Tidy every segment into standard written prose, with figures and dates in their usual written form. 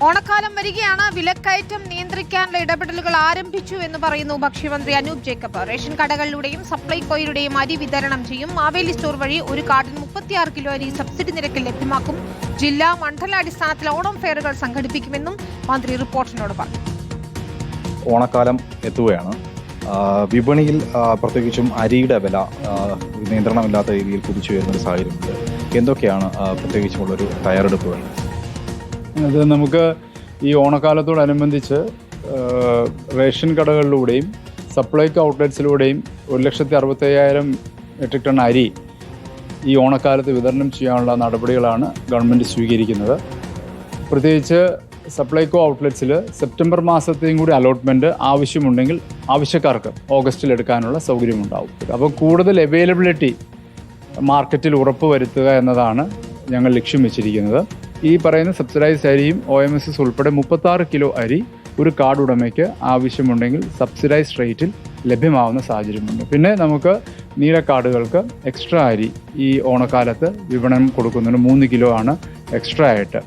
ഓണക്കാലം വരികയാണ്. വിലക്കയറ്റം നിയന്ത്രിക്കാനുള്ള ഇടപെടലുകൾ ആരംഭിച്ചു എന്ന് പറയുന്നു ഭക്ഷ്യമന്ത്രി അനൂപ് ജേക്കബ്. റേഷൻ കടകളിലൂടെയും സപ്ലൈകോയിലൂടെയും അരി വിതരണം ചെയ്യും. മാവേലി സ്റ്റോർ വഴി ഒരു കാർഡിന് 36 കിലോ അരി സബ്സിഡി നിരക്കിൽ ലഭ്യമാക്കും. ജില്ലാ മണ്ഡലാടിസ്ഥാനത്തിൽ ഓണം ഫെയറുകൾ സംഘടിപ്പിക്കുമെന്നും മന്ത്രി റിപ്പോർട്ടിനോട് പറഞ്ഞു. ഓണക്കാലം എത്തുകയാണ്. വിപണിയിൽ പ്രത്യേകിച്ചും അരിയുടെ വില നിയന്ത്രണമില്ലാത്ത രീതിയിൽ കുതിച്ചു വരുന്നൊരു സാഹചര്യമുണ്ട്. എന്തൊക്കെയാണ് പ്രത്യേകിച്ചുമുള്ളൊരു തയ്യാറെടുപ്പുകൾ? അത് നമുക്ക് ഈ ഓണക്കാലത്തോടനുബന്ധിച്ച് റേഷൻ കടകളിലൂടെയും സപ്ലൈകോ ഔട്ട്ലെറ്റ്സിലൂടെയും 1,65,000 മെട്രിക് ടൺ അരി ഈ ഓണക്കാലത്ത് വിതരണം ചെയ്യാനുള്ള നടപടികളാണ് ഗവൺമെൻറ് സ്വീകരിക്കുന്നത്. പ്രത്യേകിച്ച് സപ്ലൈകോ ഔട്ട്ലെറ്റ്സിൽ സെപ്റ്റംബർ മാസത്തെയും കൂടി അലോട്ട്മെൻറ്റ് ആവശ്യമുണ്ടെങ്കിൽ ആവശ്യക്കാർക്ക് ഓഗസ്റ്റിൽ എടുക്കാനുള്ള സൗകര്യമുണ്ടാവും. അപ്പോൾ കൂടുതൽ അവൈലബിലിറ്റി മാർക്കറ്റിൽ ഉറപ്പുവരുത്തുക എന്നതാണ് ഞങ്ങൾ ലക്ഷ്യം വെച്ചിരിക്കുന്നത്. ഈ പറയുന്ന സബ്സിഡൈസ്ഡ് അരിയും OMSS ഉൾപ്പെടെ 36 കിലോ അരി ഒരു കാർഡ് ഉടമയ്ക്ക് ആവശ്യമുണ്ടെങ്കിൽ സബ്സിഡൈസ്ഡ് റേറ്റിൽ ലഭ്യമാവുന്ന സാഹചര്യമുണ്ട്. പിന്നെ നമുക്ക് നീല കാർഡുകൾക്ക് എക്സ്ട്രാ അരി ഈ ഓണക്കാലത്ത് വിപണനം കൊടുക്കുന്നുണ്ട്. 3 കിലോ ആണ് എക്സ്ട്രാ ആയിട്ട്.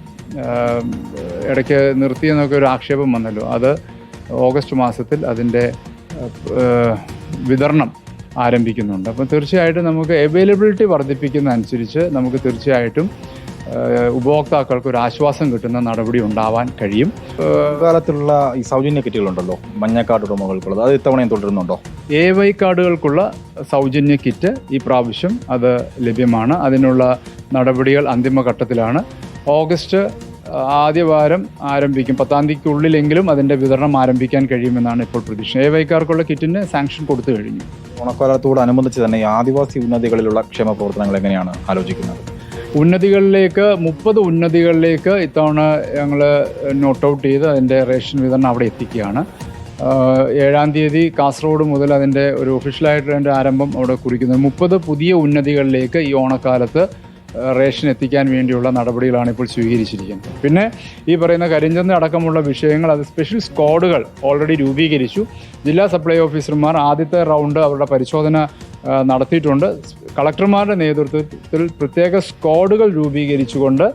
ഇടയ്ക്ക് നിർത്തിയെന്നൊക്കെ ഒരു ആക്ഷേപം വന്നല്ലോ. അത് ഓഗസ്റ്റ് മാസത്തിൽ അതിൻ്റെ വിതരണം ആരംഭിക്കുന്നുണ്ട്. അപ്പം തീർച്ചയായിട്ടും നമുക്ക് അവൈലബിലിറ്റി വർദ്ധിപ്പിക്കുന്നതനുസരിച്ച് നമുക്ക് തീർച്ചയായിട്ടും ഉപഭോക്താക്കൾക്ക് ഒരു ആശ്വാസം കിട്ടുന്ന നടപടി ഉണ്ടാവാൻ കഴിയും. കാലത്തുള്ള ഈ സൗജന്യ കിറ്റുകളുണ്ടല്ലോ, മഞ്ഞ കാർഡ് ഉടമകൾക്കുള്ളത്, അത് ഇത്തവണയും തുടരുന്നുണ്ടോ? AY കാർഡുകൾക്കുള്ള സൗജന്യ കിറ്റ് ഈ പ്രാവശ്യം അത് ലഭ്യമാണ്. അതിനുള്ള നടപടികൾ അന്തിമഘട്ടത്തിലാണ്. ഓഗസ്റ്റ് ആദ്യവാരം ആരംഭിക്കും. 10-ാം തീയതിക്കുള്ളിലെങ്കിലും അതിൻ്റെ വിതരണം ആരംഭിക്കാൻ കഴിയുമെന്നാണ് ഇപ്പോൾ പ്രതീക്ഷ. AY കിറ്റിന് സാങ്ഷൻ കൊടുത്തു കഴിഞ്ഞു. ഓണക്കാലത്തോടനുബന്ധിച്ച് തന്നെ ഈ ആദിവാസി ഉന്നതികളിലുള്ള ക്ഷേമ പ്രവർത്തനങ്ങൾ എങ്ങനെയാണ് ആലോചിക്കുന്നത്? ഉന്നതികളിലേക്ക് 30 ഉന്നതികളിലേക്ക് ഇത്തവണ ഞങ്ങൾ നോട്ട് ഔട്ട് ചെയ്ത് അതിൻ്റെ റേഷൻ വിതരണം അവിടെ എത്തിക്കുകയാണ്. 7-ാം തീയതി കാസർഗോഡ് മുതൽ അതിൻ്റെ ഒരു ഒഫീഷ്യലായിട്ട് അതിൻ്റെ ആരംഭം അവിടെ കുറിക്കുന്നത്. 30 പുതിയ ഉന്നതികളിലേക്ക് ഈ ഓണക്കാലത്ത് റേഷൻ എത്തിക്കാൻ വേണ്ടിയുള്ള നടപടികളാണ് ഇപ്പോൾ സ്വീകരിച്ചിരിക്കുന്നത്. പിന്നെ ഈ പറയുന്ന കരിഞ്ചന്ത അടക്കമുള്ള വിഷയങ്ങൾ, അത് സ്പെഷ്യൽ സ്ക്വാഡുകൾ ഓൾറെഡി രൂപീകരിച്ചു. ജില്ലാ സപ്ലൈ ഓഫീസർമാർ ആദ്യത്തെ റൗണ്ട് അവരുടെ പരിശോധന നടത്തിയിട്ടുണ്ട്. കളക്ടർമാരുടെ നേതൃത്വത്തിൽ പ്രത്യേക സ്ക്വാഡുകൾ രൂപീകരിച്ചുകൊണ്ട്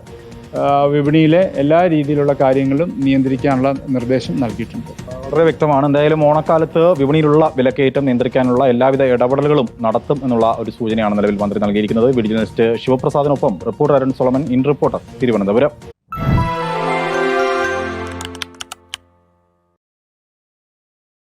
വിപണിയിലെ എല്ലാ രീതിയിലുള്ള കാര്യങ്ങളും നിയന്ത്രിക്കാനുള്ള നിർദ്ദേശം നൽകിയിട്ടുണ്ട്. വളരെ വ്യക്തമാണ്. എന്തായാലും ഓണക്കാലത്ത് വിപണിയിലുള്ള വിലക്കയറ്റം നിയന്ത്രിക്കാനുള്ള എല്ലാവിധ ഇടപെടലുകളും നടത്തും എന്നുള്ള ഒരു സൂചനയാണ് നിലവിൽ മന്ത്രി നൽകിയിരിക്കുന്നത്. വീഡിയോ ജേർണലിസ്റ്റ് ശിവപ്രസാദിനൊപ്പം reporter Arun Solomon, in reporter, Thiruvananthapuram.